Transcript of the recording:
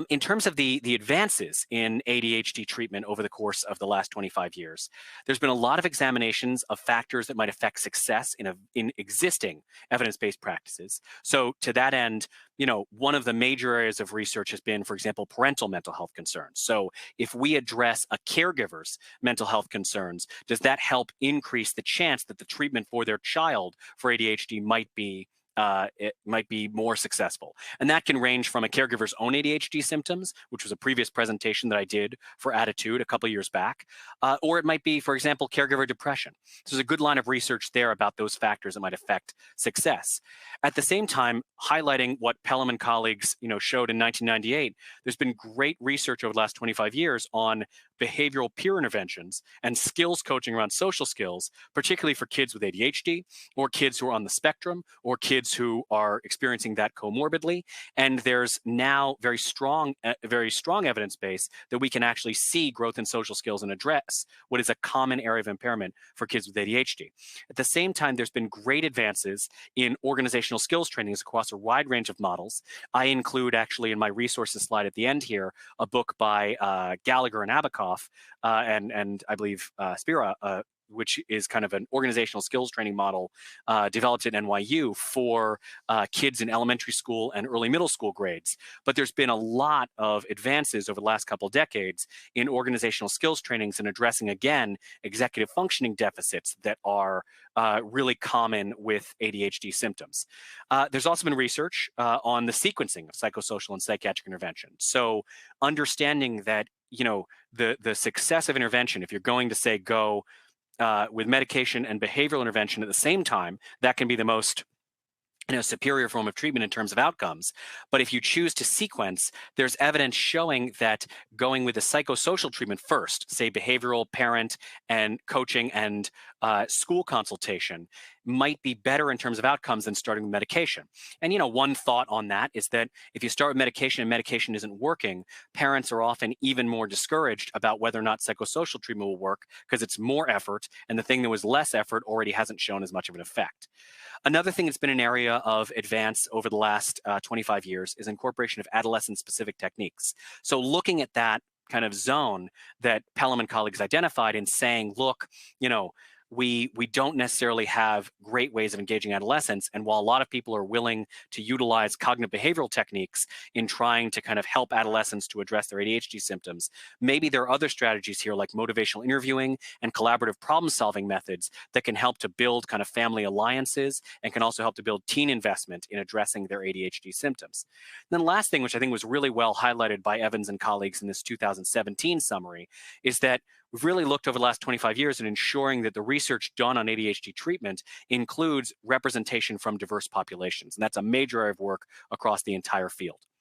In terms of the advances in ADHD treatment over the course of the last 25 years, there's been a lot of examinations of factors that might affect success in existing evidence-based practices. So to that end, one of the major areas of research has been, for example, parental mental health concerns. So if we address a caregiver's mental health concerns, does that help increase the chance that the treatment for their child for ADHD it might be more successful. And that can range from a caregiver's own ADHD symptoms, which was a previous presentation that I did for Attitude a couple of years back, or it might be, for example, caregiver depression. So there's a good line of research there about those factors that might affect success. At the same time, highlighting what Pelham and colleagues showed in 1998, there's been great research over the last 25 years on behavioral peer interventions and skills coaching around social skills, particularly for kids with ADHD or kids who are on the spectrum or kids who are experiencing that comorbidly. And there's now very strong evidence base that we can actually see growth in social skills and address what is a common area of impairment for kids with ADHD. At the same time, there's been great advances in organizational skills trainings across a wide range of models. I include actually in my resources slide at the end here a book by Gallagher and Abacoff and I believe Spira, which is kind of an organizational skills training model developed at NYU for kids in elementary school and early middle school grades. But there's been a lot of advances over the last couple of decades in organizational skills trainings and addressing, again, executive functioning deficits that are really common with ADHD symptoms. There's also been research on the sequencing of psychosocial and psychiatric intervention. So understanding that, the success of intervention, if you're going to say go with medication and behavioral intervention at the same time, that can be the most superior form of treatment in terms of outcomes. But if you choose to sequence, there's evidence showing that going with the psychosocial treatment first, say behavioral, parent, and coaching and school consultation, might be better in terms of outcomes than starting with medication. And one thought on that is that if you start with medication and medication isn't working, parents are often even more discouraged about whether or not psychosocial treatment will work because it's more effort, and the thing that was less effort already hasn't shown as much of an effect. Another thing that's been an area of advance over the last 25 years is incorporation of adolescent-specific techniques. So looking at that kind of zone that Pelham and colleagues identified and saying, look, we don't necessarily have great ways of engaging adolescents. And while a lot of people are willing to utilize cognitive behavioral techniques in trying to kind of help adolescents to address their ADHD symptoms, maybe there are other strategies here like motivational interviewing and collaborative problem-solving methods that can help to build kind of family alliances and can also help to build teen investment in addressing their ADHD symptoms. And then the last thing, which I think was really well highlighted by Evans and colleagues in this 2017 summary, is that we've really looked over the last 25 years at ensuring that the research done on ADHD treatment includes representation from diverse populations. And that's a major area of work across the entire field.